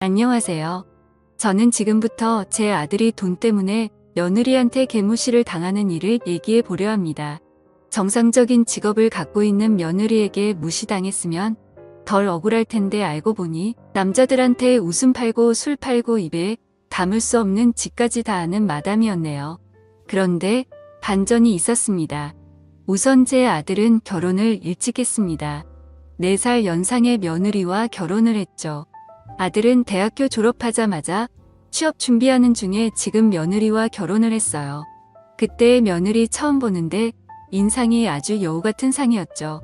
안녕하세요. 저는 지금부터 제 아들이 돈 때문에 며느리한테 개무시를 당하는 일을 얘기해 보려 합니다. 정상적인 직업을 갖고 있는 며느리에게 무시당했으면 덜 억울할 텐데 알고 보니 남자들한테 웃음 팔고 술 팔고 입에 담을 수 없는 짓까지 다 하는 마담이었네요. 그런데 반전이 있었습니다. 우선 제 아들은 결혼을 일찍 했습니다. 4살 연상의 며느리와 결혼을 했죠. 아들은 대학교 졸업하자마자 취업 준비하는 중에 지금 며느리와 결혼을 했어요. 그때 며느리 처음 보는데 인상이 아주 여우 같은 상이었죠.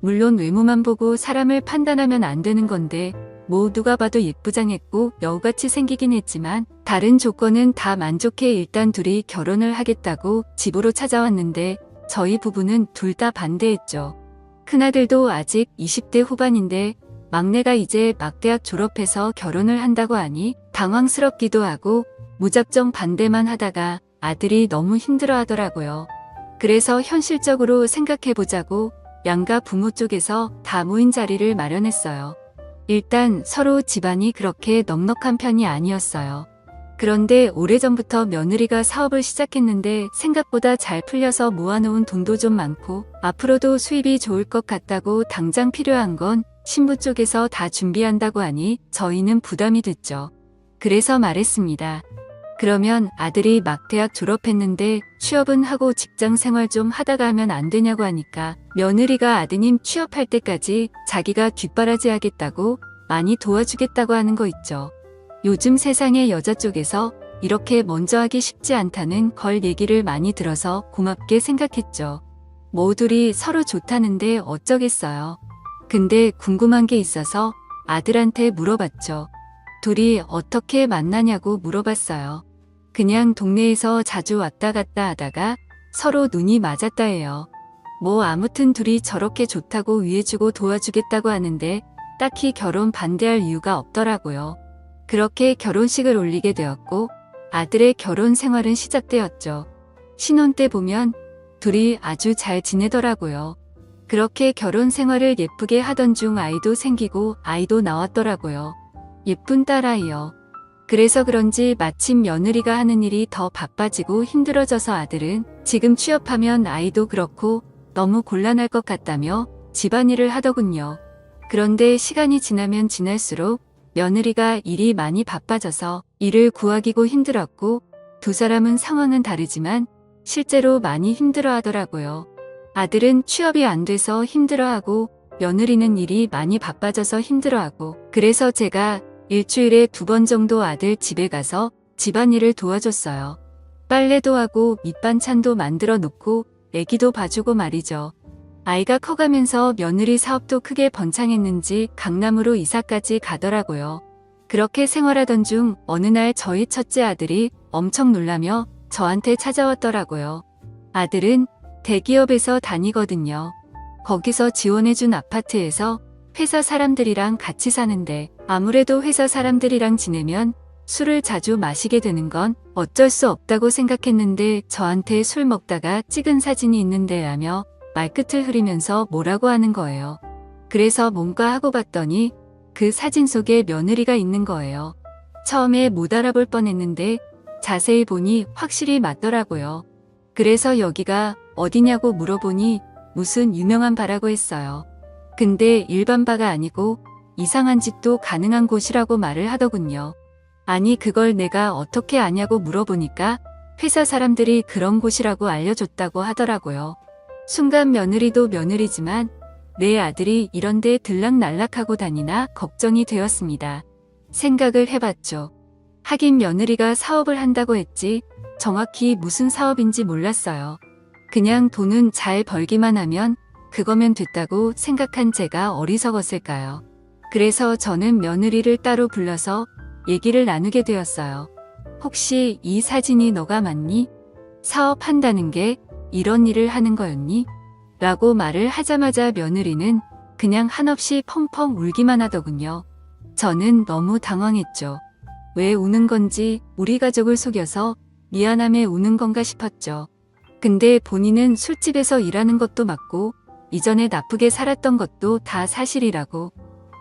물론 외모만 보고 사람을 판단하면 안 되는 건데 누가 봐도 예쁘장했고 여우같이 생기긴 했지만 다른 조건은 다 만족해 일단 둘이 결혼을 하겠다고 집으로 찾아왔는데 저희 부부는 둘 다 반대했죠. 큰아들도 아직 20대 후반인데 막내가 이제 막 대학 졸업해서 결혼을 한다고 하니 당황스럽기도 하고 무작정 반대만 하다가 아들이 너무 힘들어 하더라고요. 그래서 현실적으로 생각해보자고 양가 부모 쪽에서 다 모인 자리를 마련했어요. 일단 서로 집안이 그렇게 넉넉한 편이 아니었어요. 그런데 오래전부터 며느리가 사업을 시작했는데 생각보다 잘 풀려서 모아놓은 돈도 좀 많고 앞으로도 수입이 좋을 것 같다고 당장 필요한 건 신부 쪽에서 다 준비한다고 하니 저희는 부담이 됐죠. 그래서 말했습니다. 그러면 아들이 막 대학 졸업했는데 취업은 하고 직장 생활 좀 하다가 하면 안 되냐고 하니까 며느리가 아드님 취업할 때까지 자기가 뒷바라지 하겠다고 많이 도와주겠다고 하는 거 있죠. 요즘 세상의 여자 쪽에서 이렇게 먼저 하기 쉽지 않다는 걸 얘기를 많이 들어서 고맙게 생각했죠. 모두리 서로 좋다는데 어쩌겠어요. 근데 궁금한 게 있어서 아들한테 물어봤죠. 둘이 어떻게 만나냐고 물어봤어요. 그냥 동네에서 자주 왔다 갔다 하다가 서로 눈이 맞았다 해요. 아무튼 둘이 저렇게 좋다고 위해주고 도와주겠다고 하는데 딱히 결혼 반대할 이유가 없더라고요. 그렇게 결혼식을 올리게 되었고 아들의 결혼 생활은 시작되었죠. 신혼 때 보면 둘이 아주 잘 지내더라고요. 그렇게 결혼 생활을 예쁘게 하던 중 아이도 생기고 아이도 나왔더라고요. 예쁜 딸아이요. 그래서 그런지 마침 며느리가 하는 일이 더 바빠지고 힘들어져서 아들은 지금 취업하면 아이도 그렇고 너무 곤란할 것 같다며 집안일을 하더군요. 그런데 시간이 지나면 지날수록 며느리가 일이 많이 바빠져서 일을 구하기고 힘들었고 두 사람은 상황은 다르지만 실제로 많이 힘들어 하더라고요. 아들은 취업이 안 돼서 힘들어하고 며느리는 일이 많이 바빠져서 힘들어하고 그래서 제가 일주일에 2번 정도 아들 집에 가서 집안일을 도와줬어요. 빨래도 하고 밑반찬도 만들어 놓고 애기도 봐주고 말이죠. 아이가 커가면서 며느리 사업도 크게 번창했는지 강남으로 이사까지 가더라고요. 그렇게 생활하던 중 어느 날 저희 첫째 아들이 엄청 놀라며 저한테 찾아왔더라고요. 아들은 대기업에서 다니거든요. 거기서 지원해준 아파트에서 회사 사람들이랑 같이 사는데 아무래도 회사 사람들이랑 지내면 술을 자주 마시게 되는 건 어쩔 수 없다고 생각했는데 저한테 술 먹다가 찍은 사진이 있는데 라며 말끝을 흐리면서 뭐라고 하는 거예요. 그래서 뭔가 하고 봤더니 그 사진 속에 며느리가 있는 거예요. 처음에 못 알아볼 뻔했는데 자세히 보니 확실히 맞더라고요. 그래서 여기가 어디냐고 물어보니 무슨 유명한 바라고 했어요. 근데 일반 바가 아니고 이상한 짓도 가능한 곳이라고 말을 하더군요. 아니 그걸 내가 어떻게 아냐고 물어보니까 회사 사람들이 그런 곳이라고 알려줬다고 하더라고요. 순간 며느리도 며느리지만 내 아들이 이런데 들락날락하고 다니나 걱정이 되었습니다. 생각을 해봤죠. 하긴 며느리가 사업을 한다고 했지 정확히 무슨 사업인지 몰랐어요. 그냥 돈은 잘 벌기만 하면 그거면 됐다고 생각한 제가 어리석었을까요? 그래서 저는 며느리를 따로 불러서 얘기를 나누게 되었어요. 혹시 이 사진이 너가 맞니? 사업한다는 게 이런 일을 하는 거였니? 라고 말을 하자마자 며느리는 그냥 한없이 펑펑 울기만 하더군요. 저는 너무 당황했죠. 왜 우는 건지 우리 가족을 속여서 미안함에 우는 건가 싶었죠. 근데 본인은 술집에서 일하는 것도 맞고 이전에 나쁘게 살았던 것도 다 사실이라고.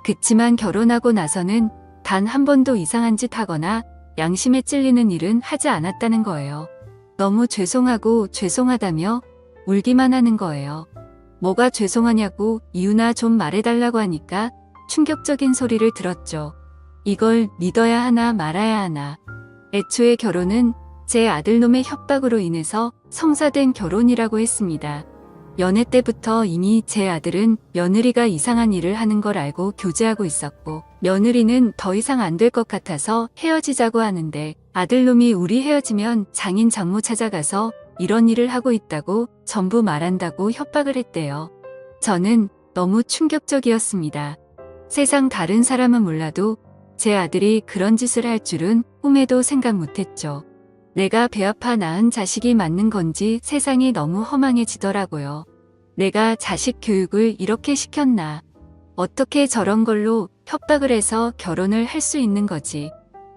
그치만 결혼하고 나서는 단 한 번도 이상한 짓 하거나 양심에 찔리는 일은 하지 않았다는 거예요. 너무 죄송하고 죄송하다며 울기만 하는 거예요. 뭐가 죄송하냐고 이유나 좀 말해달라고 하니까 충격적인 소리를 들었죠. 이걸 믿어야 하나 말아야 하나. 애초에 결혼은 제 아들놈의 협박으로 인해서 성사된 결혼이라고 했습니다. 연애 때부터 이미 제 아들은 며느리가 이상한 일을 하는 걸 알고 교제하고 있었고, 며느리는 더 이상 안 될 것 같아서 헤어지자고 하는데 아들놈이 우리 헤어지면 장인 장모 찾아가서 이런 일을 하고 있다고 전부 말한다고 협박을 했대요. 저는 너무 충격적이었습니다. 세상 다른 사람은 몰라도 제 아들이 그런 짓을 할 줄은 꿈에도 생각 못했죠. 내가 배 아파 낳은 자식이 맞는 건지 세상이 너무 허망해지더라고요. 내가 자식 교육을 이렇게 시켰나. 어떻게 저런 걸로 협박을 해서 결혼을 할 수 있는 거지.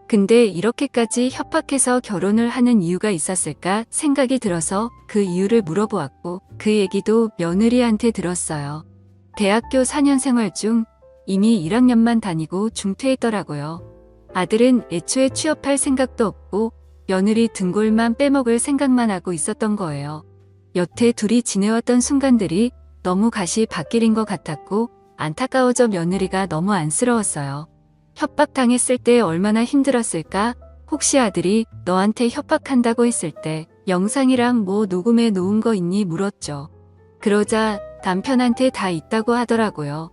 근데 이렇게까지 협박해서 결혼을 하는 이유가 있었을까 생각이 들어서 그 이유를 물어보았고, 그 얘기도 며느리한테 들었어요. 대학교 4년 생활 중 이미 1학년만 다니고 중퇴했더라고요. 아들은 애초에 취업할 생각도 없고 며느리 등골만 빼먹을 생각만 하고 있었던 거예요. 여태 둘이 지내왔던 순간들이 너무 가시밭길인 것 같았고 안타까워져 며느리가 너무 안쓰러웠어요. 협박당했을 때 얼마나 힘들었을까? 혹시 아들이 너한테 협박한다고 했을 때 영상이랑 뭐 녹음해 놓은 거 있니? 물었죠. 그러자 남편한테 다 있다고 하더라고요.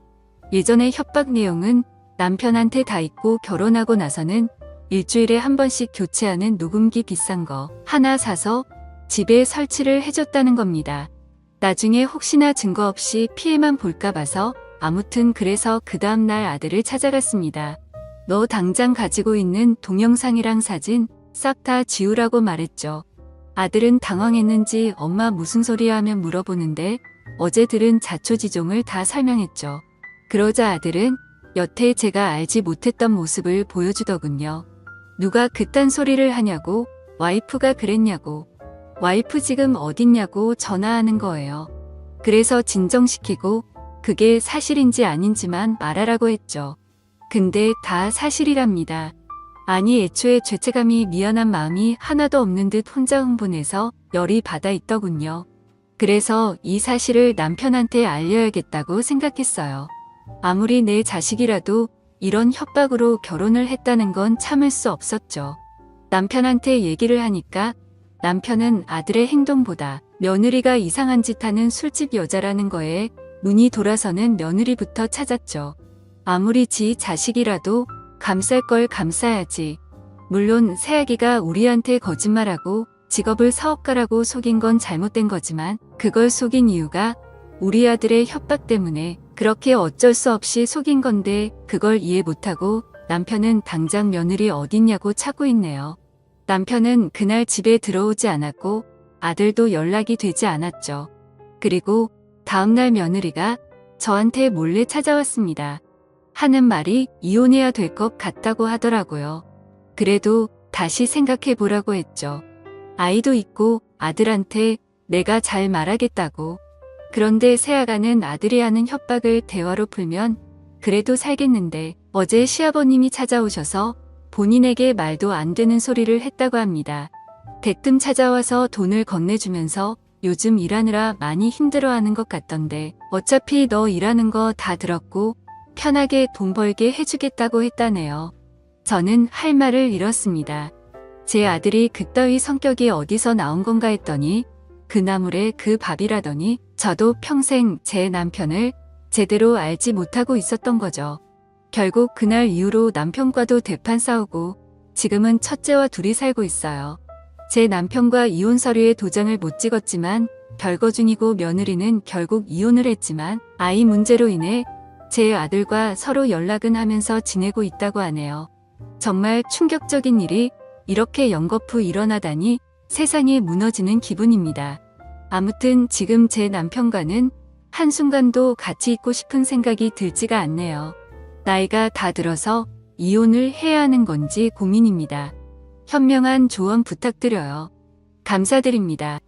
예전에 협박 내용은 남편한테 다 있고 결혼하고 나서는 일주일에 한 번씩 교체하는 녹음기 비싼 거 하나 사서 집에 설치를 해줬다는 겁니다. 나중에 혹시나 증거 없이 피해만 볼까 봐서 아무튼 그래서 그 다음날 아들을 찾아갔습니다. 너 당장 가지고 있는 동영상이랑 사진 싹 다 지우라고 말했죠. 아들은 당황했는지 엄마 무슨 소리야 하며 물어보는데 어제 들은 자초지종을 다 설명했죠. 그러자 아들은 여태 제가 알지 못했던 모습을 보여주더군요. 누가 그딴 소리를 하냐고, 와이프가 그랬냐고, 와이프 지금 어딨냐고 전화하는 거예요. 그래서 진정시키고 그게 사실인지 아닌지만 말하라고 했죠. 근데 다 사실이랍니다. 아니 애초에 죄책감이 미안한 마음이 하나도 없는 듯 혼자 흥분해서 열이 받아 있더군요. 그래서 이 사실을 남편한테 알려야겠다고 생각했어요. 아무리 내 자식이라도 이런 협박으로 결혼을 했다는 건 참을 수 없었죠. 남편한테 얘기를 하니까 남편은 아들의 행동보다 며느리가 이상한 짓 하는 술집 여자라는 거에 눈이 돌아서는 며느리부터 찾았죠. 아무리 지 자식이라도 감쌀 걸 감싸야지. 물론 새아기가 우리한테 거짓말하고 직업을 사업가라고 속인 건 잘못된 거지만 그걸 속인 이유가 우리 아들의 협박 때문에 그렇게 어쩔 수 없이 속인 건데 그걸 이해 못하고 남편은 당장 며느리 어딨냐고 찾고 있네요. 남편은 그날 집에 들어오지 않았고 아들도 연락이 되지 않았죠. 그리고 다음날 며느리가 저한테 몰래 찾아왔습니다. 하는 말이 이혼해야 될 것 같다고 하더라고요. 그래도 다시 생각해 보라고 했죠. 아이도 있고 아들한테 내가 잘 말하겠다고. 그런데 새아가는 아들이 하는 협박을 대화로 풀면 그래도 살겠는데 어제 시아버님이 찾아오셔서 본인에게 말도 안 되는 소리를 했다고 합니다. 대뜸 찾아와서 돈을 건네주면서 요즘 일하느라 많이 힘들어하는 것 같던데 어차피 너 일하는 거 다 들었고 편하게 돈 벌게 해주겠다고 했다네요. 저는 할 말을 잃었습니다. 제 아들이 그따위 성격이 어디서 나온 건가 했더니 그 나물에 그 밥이라더니 저도 평생 제 남편을 제대로 알지 못하고 있었던 거죠. 결국 그날 이후로 남편과도 대판 싸우고 지금은 첫째와 둘이 살고 있어요. 제 남편과 이혼 서류에 도장을 못 찍었지만 별거 중이고 며느리는 결국 이혼을 했지만 아이 문제로 인해 제 아들과 서로 연락은 하면서 지내고 있다고 하네요. 정말 충격적인 일이 이렇게 연거푸 일어나다니 세상이 무너지는 기분입니다. 아무튼 지금 제 남편과는 한순간도 같이 있고 싶은 생각이 들지가 않네요. 나이가 다 들어서 이혼을 해야 하는 건지 고민입니다. 현명한 조언 부탁드려요. 감사드립니다.